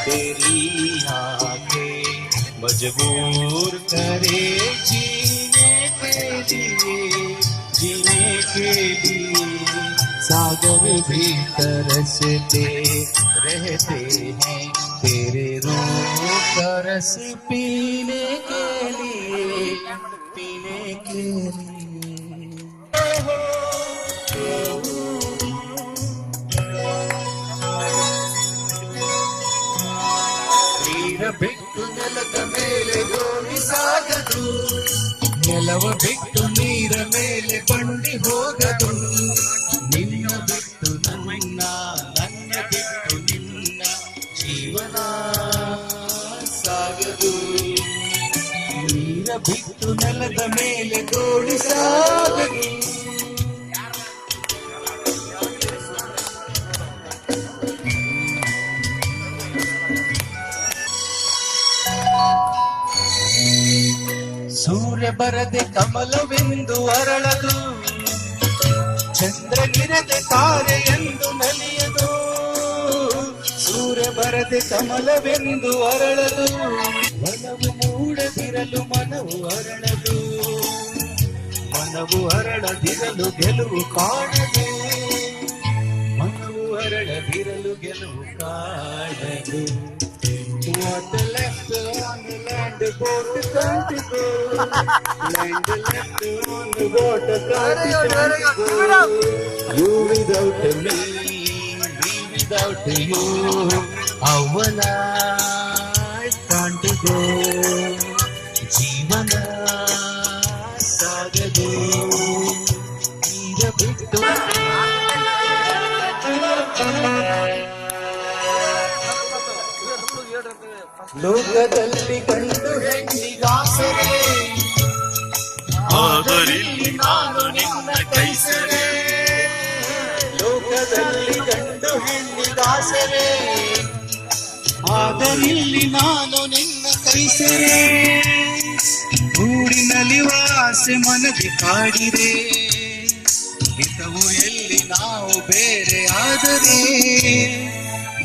तेरी आंखें मजबूर करे जीने के लिए सागर भी तरसते रहते हैं तेरे रूह का रस पीने के लिए ನೀರ ಬಿಟ್ಟು ನೆಲದ ಮೇಲೆ ಗೋಣಿ ಸಾಗದು, ನೆಲವ ಬಿಟ್ಟು ನೀರ ಮೇಲೆ ಬಂಡಿ ಹೋಗದು, ನಿನ್ನ ಬಿಟ್ಟು ನನ್ನ, ನನ್ನ ಬಿಟ್ಟು ನಿನ್ನ ಜೀವನ ಸಾಗದು. ನೀರ ಬಿಟ್ಟು ನೆಲದ ಮೇಲೆ ಗೋಣಿ ಸಾಗದು. ಸೂರ್ಯ ಬರದೆ ಕಮಲವೆಂದು ಅರಳದು, ಚಂದ್ರಗಿರದೆ ತಾರೆ ಎಂದು ನಲಿಯದು. ಸೂರ್ಯ ಬರದೆ ಕಮಲವೆಂದು ಅರಳದು, ಮನವು ಮೂಡದಿರಲು ಮನವು ಅರಳದು, ಮನವು ಅರಳದಿರಲು ಗೆಲುವು ಕಾಣದು, ಮನವು ಅರಳದಿರಲು ಗೆಲುವು ಕಾಣದು. What the left on the land, boat can't go. Land left on the water can't go. You without me, me without you. Our life can't go. ಜೀವನ ಸಾಗದು. ನೀರ ಬಿಟ್ಟು ಲೋಕದಲ್ಲಿ ಗಂಡು ಹೆಣ್ಣಿಗಾಸರೆ, ಆದರಿಲ್ಲಿ ನಾನು ನಿನ್ನ ಕೈಸರೆ. ಲೋಕದಲ್ಲಿ ಗಂಡು ಹೆಣ್ಣಿಗಾಸರೆ, ಆದರಿಲ್ಲಿ ನಾನು ನಿನ್ನ ಕೈಸರೆ. ಗೂಡಿನಲಿವ ಆಸೆ ಮನದಿ ಕಾಡಿದೆ, ಹಿತವು ಎಲ್ಲಿ ನಾವು ಬೇರೆ ಆದರೆ,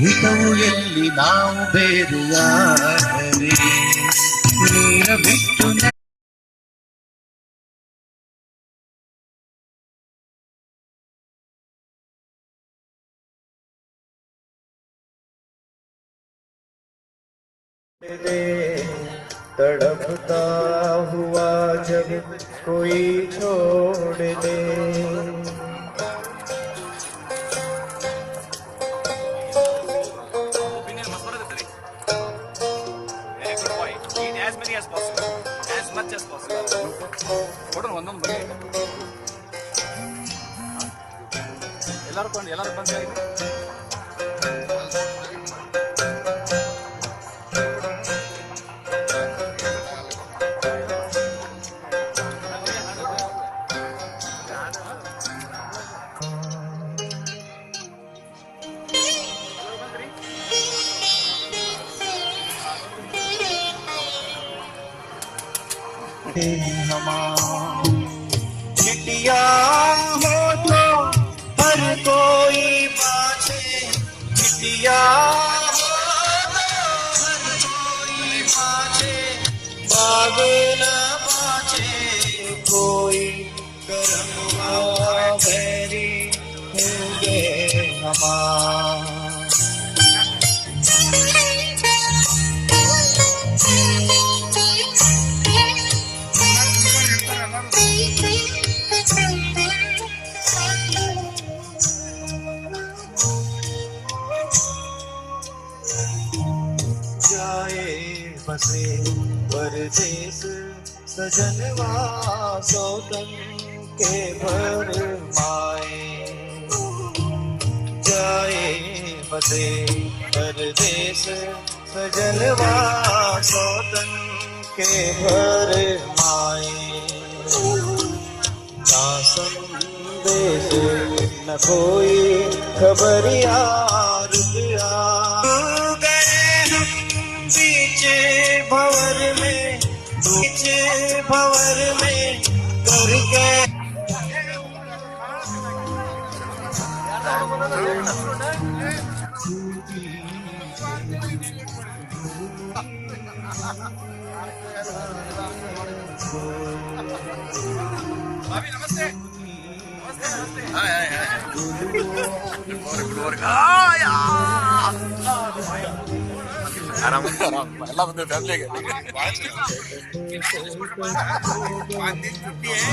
ಹಿತವು ಎಲ್ಲಿ ನಾವು ಬೇರೆಯಾದರೆ. ನೀರ ಬಿಟ್ಟು तड़पता हुआ जब कोई छोड़ दे, as possible, as much as possible. What one number? ಎಲ್ಲರೂ ಬಂದು चिटिया हो तो हर कोई पाछे, चिटिया हो तो हर कोई पाछे, बाग न पाछे कोई करमवा बैरी होंगे हमार. बसे परदेस सजनवा सौतन के भर माए, जाए बसे परदेस सजनवा सौतन के भर माए. ना संदेश न कोई खबरिया रुपया, भवर में करके भाभी नमस्ते नमस्ते नमस्ते हाय हाय हाय गुड मॉर्निंग आराम आराम ಎಲ್ಲ ಬಂದು ಫ್ಯಾಮಿಲಿಗೆ 5 दिन छुट्टी है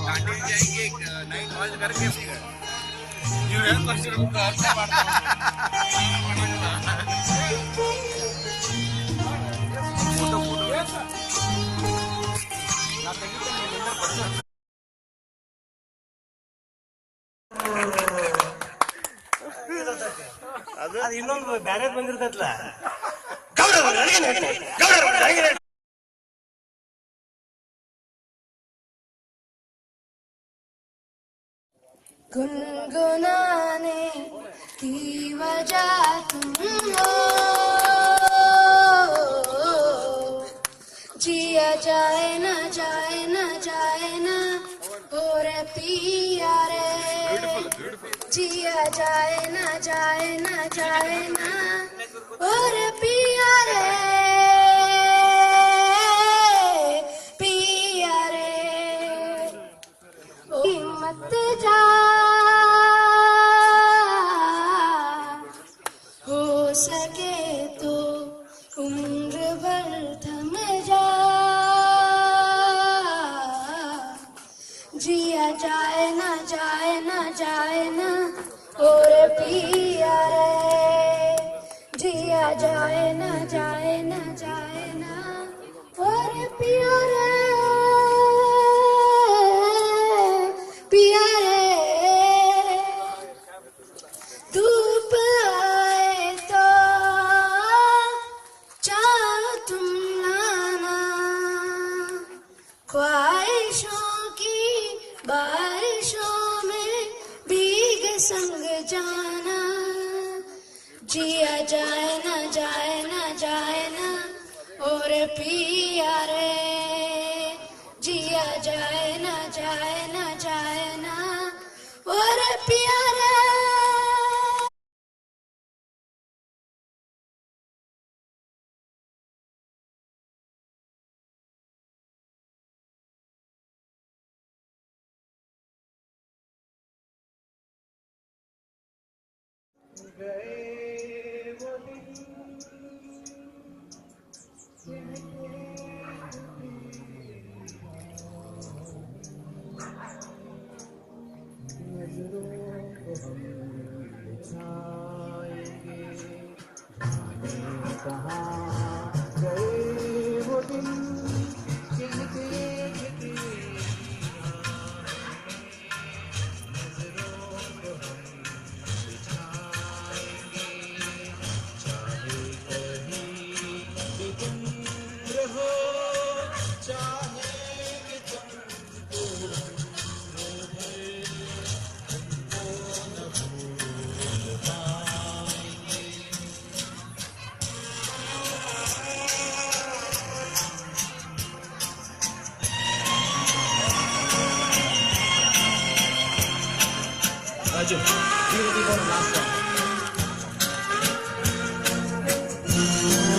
दांडी जाएंगे नाइट वॉच करके ನೀವು ಏನು ಬರ್ತೀರೋ ಅರ್ಥ ಫೋಟೋ ಅದು ಇನ್ನೊಂದು ಬ್ಯಾರೆ ಬಂದಿರ್ತೈತ್ಲ गुनगुनाने की वजह तुम हो, जिया जाए न जाए न जाए न और पिया रे, जिया जाए न जाए न जाए न और पिया रे, पिया रे ओ मत जा, हो सके तो उम्र भर थम जा, जिया जाए न जाए न जाए न और पिया रे, जिया जाए न जाए न जाए न और पिया रे, पिया रे धूप आए तो चाहो तुम लाना, ख्वाहिशों की बारिशों में भीग संग जाना, जिया जाए न जाए न जाए न और पिया रे, जिया जाए न जाए न जाए न और पिया रे। ರಾಜು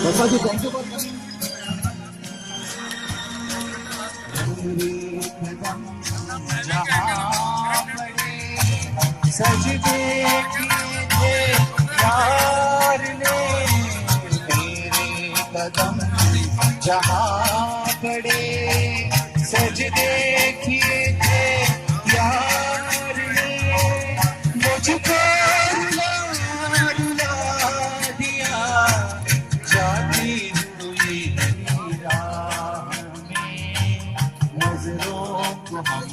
ಬಪ್ಪಾಜಿ ಥ್ಯಾಂಕ್ ಯು सजदे किए थे यार ने तेरे कदम जहाँ पड़े, सजदे किए थे यार ने मुझको रुला रुला दिया, जाती हुई राह में नजरों को हम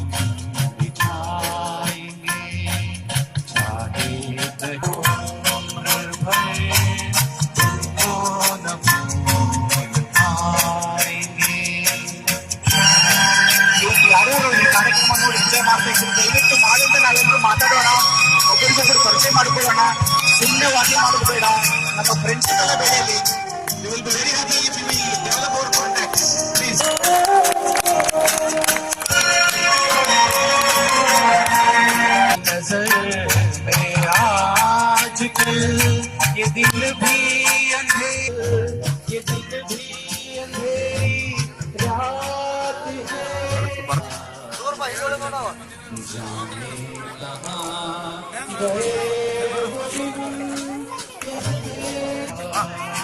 बिछाएंगे, चाहे कहो उम्र भर तुमको न भूल पाएंगे। ಯಾರ್ಯಾರು ಈ ಕಾರ್ಯಕ್ರಮ ನೋಡಿ ಎಂಜಾಯ್ ಮಾಡ್ಬೇಕು ದಯವಿಟ್ಟು ಮಾಡಿ ಅಂತ ನಾವೆಲ್ಲರೂ ಮಾತಾಡೋಣ, ಒಬ್ಬರಿಗೊಬ್ಬರು ಪರಿಚಯ ಮಾಡ್ಕೊಳ್ಳೋಣ, ಸುಮ್ಮನೆವಾಗಿ ಮಾಡಬೇಡ, ನಮ್ಮ ಫ್ರೆಂಡ್ಸ್ ಎಲ್ಲ ಬೆಳೆಯಲಿ. You will be very happy if you will develop our contacts please. नजर में आजकल ये दिल भी अंधेरा गए वो दिन